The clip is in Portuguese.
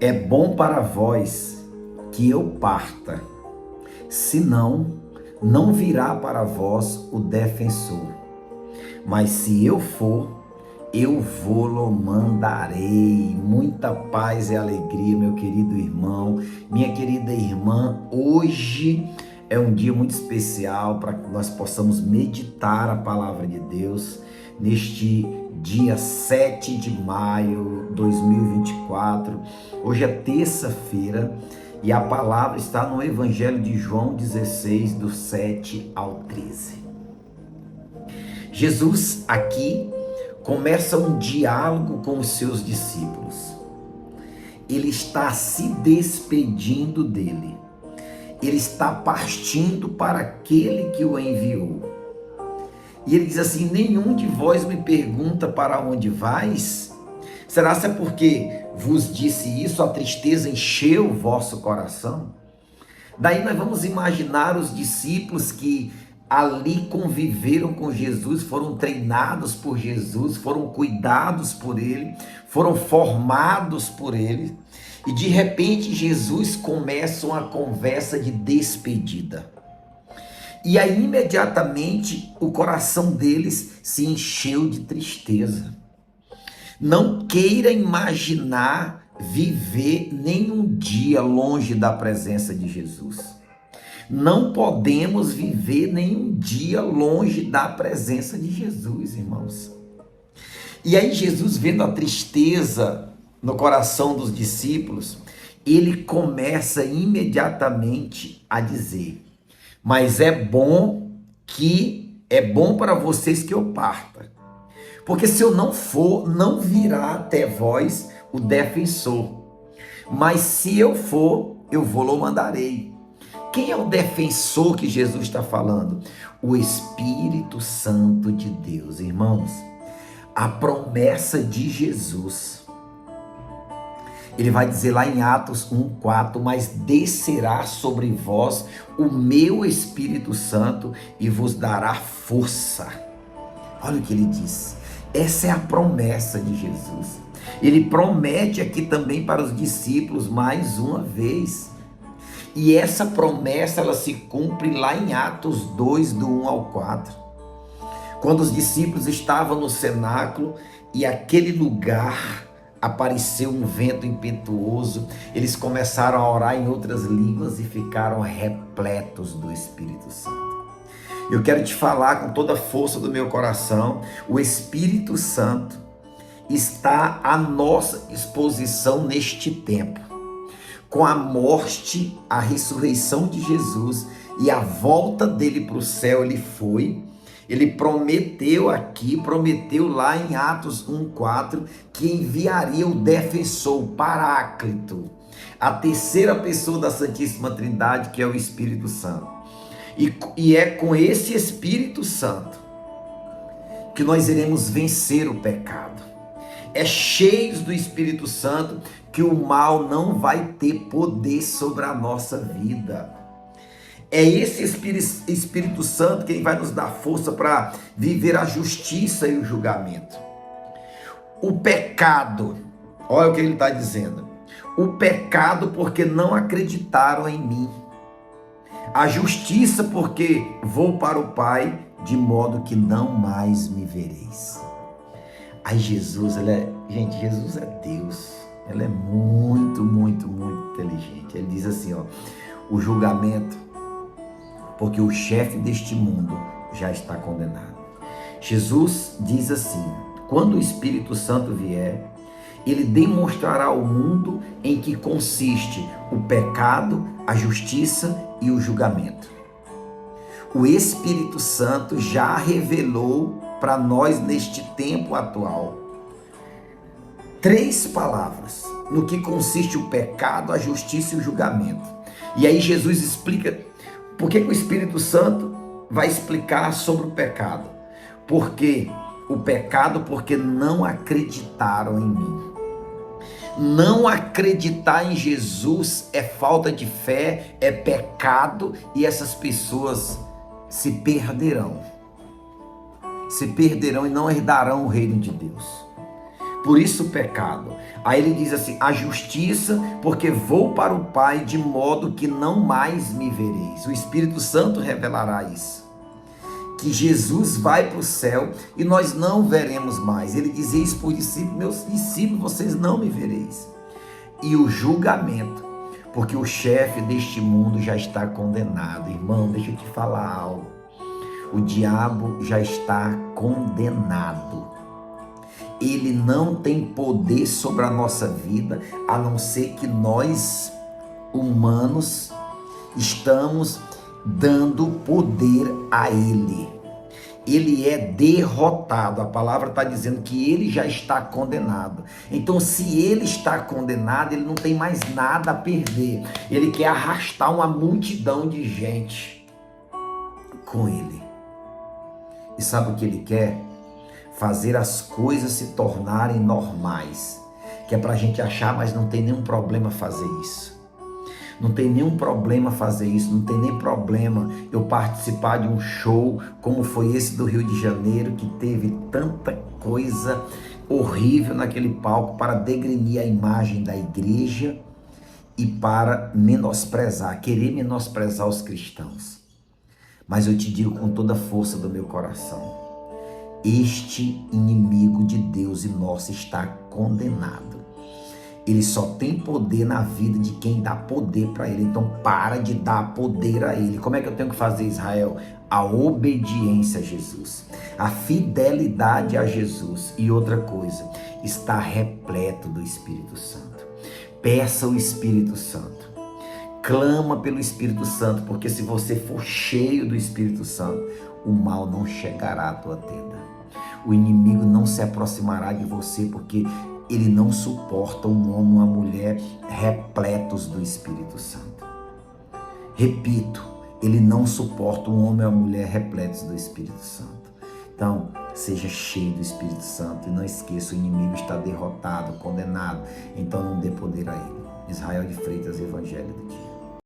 É bom para vós que eu parta, senão não virá para vós o defensor. Mas se eu for, eu vou-lo mandarei. Muita paz e alegria, meu querido irmão, minha querida irmã. Hoje é um dia muito especial para que nós possamos meditar a palavra de Deus neste dia 7 de maio de 2024. Hoje é terça-feira e a palavra está no Evangelho de João 16, do 7 ao 13. Jesus aqui começa um diálogo com os seus discípulos. Ele está se despedindo dele. Ele está partindo para aquele que o enviou. E ele diz assim: nenhum de vós me pergunta para onde vais? Será que é porque vos disse isso, a tristeza encheu o vosso coração? Daí nós vamos imaginar os discípulos que ali conviveram com Jesus, foram treinados por Jesus, foram cuidados por ele, foram formados por ele, e de repente Jesus começa uma conversa de despedida. E aí imediatamente o coração deles se encheu de tristeza. Não queira imaginar viver nenhum dia longe da presença de Jesus. Não podemos viver nenhum dia longe da presença de Jesus, irmãos. E aí Jesus, vendo a tristeza no coração dos discípulos, ele começa imediatamente a dizer: mas é bom para vocês que eu parta. Porque se eu não for, não virá até vós o defensor. Mas se eu for, eu vou-lo mandarei. Quem é o defensor que Jesus está falando? O Espírito Santo de Deus, irmãos. A promessa de Jesus. Ele vai dizer lá em Atos 1:4, mas descerá sobre vós o meu Espírito Santo e vos dará força. Olha o que ele diz. Essa é a promessa de Jesus. Ele promete aqui também para os discípulos mais uma vez. E essa promessa ela se cumpre lá em Atos 2, do 1 ao 4. Quando os discípulos estavam no cenáculo e aquele lugar apareceu um vento impetuoso, eles começaram a orar em outras línguas e ficaram repletos do Espírito Santo. Eu quero te falar com toda a força do meu coração, o Espírito Santo está à nossa disposição neste tempo. Com a morte, a ressurreição de Jesus e a volta dele para o céu, ele prometeu lá em Atos 1:4, que enviaria o defensor, o Paráclito, a terceira pessoa da Santíssima Trindade, que é o Espírito Santo. E é com esse Espírito Santo que nós iremos vencer o pecado. É cheios do Espírito Santo que o mal não vai ter poder sobre a nossa vida. É esse Espírito Santo quem vai nos dar força para viver a justiça e o julgamento. O pecado, olha o que ele está dizendo. O pecado porque não acreditaram em mim. A justiça porque vou para o Pai, de modo que não mais me vereis. Aí Jesus, Jesus é Deus. Ele é muito, muito, muito inteligente. Ele diz assim, o julgamento, porque o chefe deste mundo já está condenado. Jesus diz assim: quando o Espírito Santo vier, ele demonstrará ao mundo em que consiste o pecado, a justiça e o julgamento. O Espírito Santo já revelou para nós neste tempo atual 3 palavras no que consiste o pecado, a justiça e o julgamento. E aí Jesus explica por que o Espírito Santo vai explicar sobre o pecado. Porque o pecado, porque não acreditaram em mim. Não acreditar em Jesus é falta de fé, é pecado, e essas pessoas se perderão e não herdarão o reino de Deus. Por isso o pecado. Aí ele diz assim: a justiça, porque vou para o Pai, de modo que não mais me vereis. O Espírito Santo revelará isso. Que Jesus vai para o céu e nós não veremos mais. Ele dizia isso por discípulos: meus discípulos, vocês não me vereis. E o julgamento, porque o chefe deste mundo já está condenado. Irmão, deixa eu te falar algo. O diabo já está condenado. Ele não tem poder sobre a nossa vida, a não ser que nós, humanos, estamos dando poder a ele. Ele é derrotado. A palavra está dizendo que ele já está condenado. Então, se ele está condenado, ele não tem mais nada a perder. Ele quer arrastar uma multidão de gente com ele. E sabe o que ele quer? Fazer as coisas se tornarem normais. Que é para a gente achar, mas não tem nenhum problema fazer isso. Não tem nenhum problema fazer isso, não tem nem problema eu participar de um show como foi esse do Rio de Janeiro, que teve tanta coisa horrível naquele palco para degrenir a imagem da igreja e para menosprezar, querer menosprezar os cristãos. Mas eu te digo com toda a força do meu coração, este inimigo de Deus e nosso está condenado. Ele só tem poder na vida de quem dá poder para ele. Então para de dar poder a ele. Como é que eu tenho que fazer, Israel? A obediência a Jesus, a fidelidade a Jesus. E outra coisa, está repleto do Espírito Santo. Peça o Espírito Santo. Clama pelo Espírito Santo, porque se você for cheio do Espírito Santo, o mal não chegará à tua tenda. O inimigo não se aproximará de você, porque ele não suporta um homem ou uma mulher repletos do Espírito Santo. Repito, ele não suporta um homem ou uma mulher repletos do Espírito Santo. Então, seja cheio do Espírito Santo e não esqueça, o inimigo está derrotado, condenado. Então não dê poder a ele. Israel de Freitas, Evangelho do Dia.